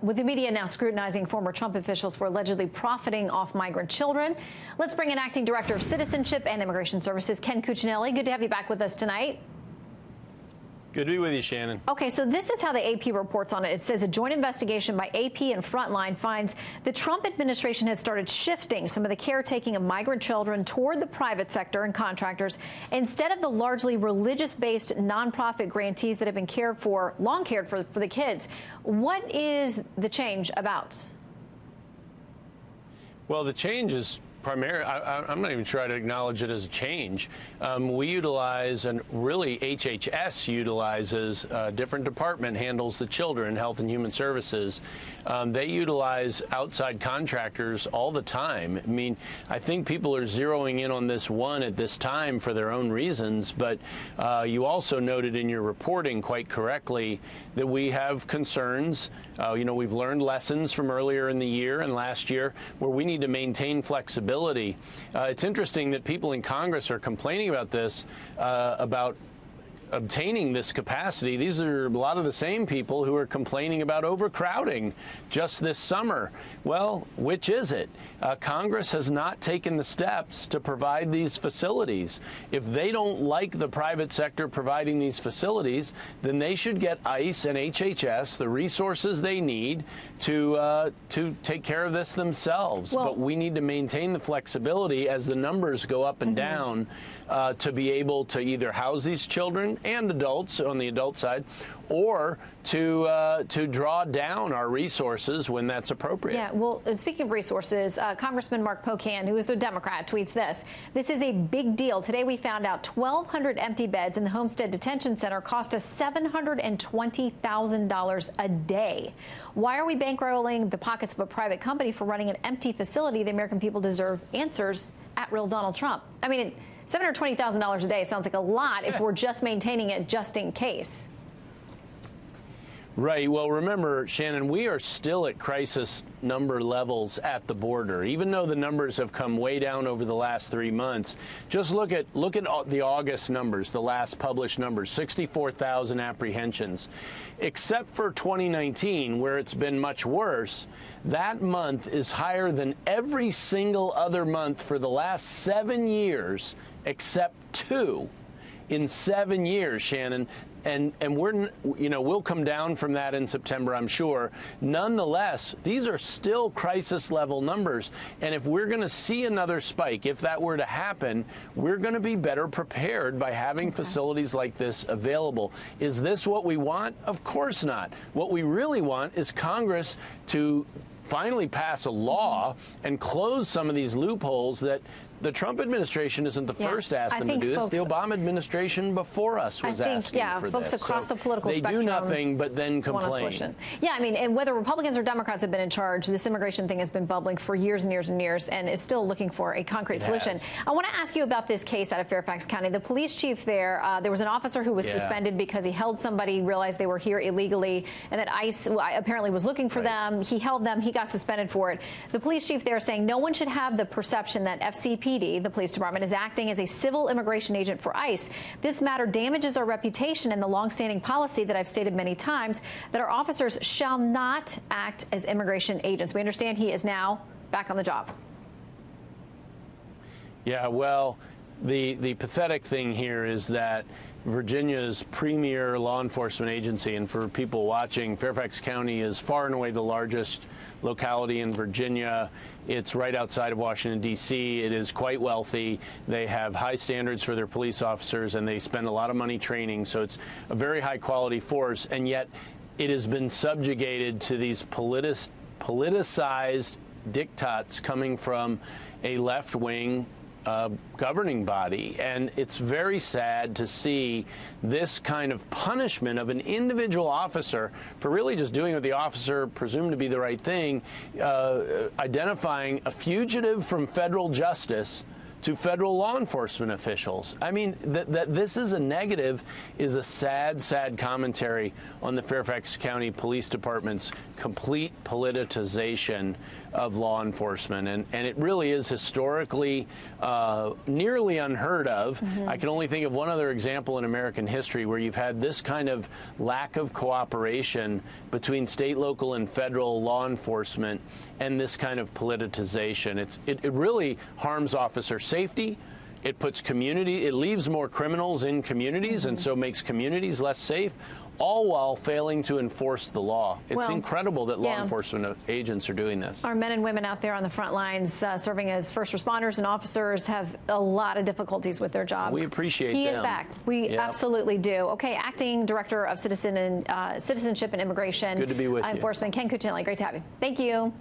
with the media now scrutinizing former Trump officials for allegedly profiting off migrant children. Let's bring in Acting Director of Citizenship and Immigration Services, Ken Cuccinelli. Good to have you back with us tonight. Good to be with you, Shannon. Okay, so this is how the AP reports on it. It says a joint investigation by AP and Frontline finds the Trump administration has started shifting some of the caretaking of migrant children toward the private sector and contractors instead of the largely religious-based nonprofit grantees that have been long cared for the kids. What is the change about? Well, the change is I'm not even sure I'd acknowledge it as a change. We utilize, and really HHS utilizes, a different department handles the children, Health and Human Services. They utilize outside contractors all the time. I mean, I think people are zeroing in on this one at this time for their own reasons, but you also noted in your reporting quite correctly that we have concerns. We've learned lessons from earlier in the year and last year where we need to maintain flexibility. It's interesting that people in Congress are complaining about this, about obtaining this capacity. These are a lot of the same people who are complaining about overcrowding just this summer. Well, which is it? Congress has not taken the steps to provide these facilities. If they don't like the private sector providing these facilities, then they should get ICE and HHS the resources they need to take care of this themselves. Well, but we need to maintain the flexibility as the numbers go up and down to be able to either house these children and adults on the adult side, or to draw down our resources when that's appropriate. Yeah, well, speaking of resources, Congressman Mark Pocan, who is a Democrat, tweets this. This is a big deal. Today we found out 1,200 empty beds in the Homestead Detention Center cost us $720,000 a day. Why are we bankrolling the pockets of a private company for running an empty facility? The American people deserve answers at Real Donald Trump. I mean, $720,000 a day sounds like a lot if we're just maintaining it just in case. Right. Well, remember, Shannon, we are still at crisis number levels at the border, even though the numbers have come way down over the last 3 months. Just look at the August numbers, the last published numbers, 64,000 apprehensions. Except for 2019, where it's been much worse, that month is higher than every single other month for the last 7 years, except 2 in 7 years, Shannon. And we'll come down from that in September, I'm sure. Nonetheless, these are still crisis level numbers. And if we're going to see another spike, if that were to happen, we're going to be better prepared by having facilities like this available. Is this what we want? Of course not. What we really want is Congress to finally pass a law and close some of these loopholes that the Trump administration isn't the first to ask them to do this. The Obama administration before us was asking for folks this. Across the political spectrum, they do nothing but then complain. Yeah, I mean, and whether Republicans or Democrats have been in charge, this immigration thing has been bubbling for years and years and years, and is still looking for a concrete solution. I want to ask you about this case out of Fairfax County. The police chief there, there was an officer who was suspended because he held somebody, realized they were here illegally, and that ICE apparently was looking for them. He held them. He got suspended for it. The police chief there is saying no one should have the perception that FCPD, the police department, is acting as a civil immigration agent for ICE. This matter damages our reputation and the longstanding policy that I've stated many times that our officers shall not act as immigration agents. We understand he is now back on the job. Yeah, well, the pathetic thing here is that Virginia's premier law enforcement agency, and for people watching, Fairfax County is far and away the largest locality in Virginia. It's right outside of Washington, D.C. It is quite wealthy. They have high standards for their police officers, and they spend a lot of money training. So it's a very high-quality force, and yet it has been subjugated to these politicized diktats coming from a left-wing governing body. And it's very sad to see this kind of punishment of an individual officer for really just doing what the officer presumed to be the right thing, identifying a fugitive from federal justice to federal law enforcement officials. I mean, that this is a negative is a sad, sad commentary on the Fairfax County Police Department's complete politicization of law enforcement. And it really is historically nearly unheard of. I can only think of one other example in American history where you've had this kind of lack of cooperation between state, local, and federal law enforcement and this kind of politicization. It really harms officer safety. It puts it leaves more criminals in communities and so makes communities less safe, all while failing to enforce the law. It's incredible that law enforcement agents are doing this. Our men and women out there on the front lines serving as first responders and officers have a lot of difficulties with their jobs. We appreciate them. He is back. We absolutely do. Okay, Acting Director of Citizenship and Immigration Good to be with you. Enforcement, Ken Cuccinelli. Great to have you. Thank you.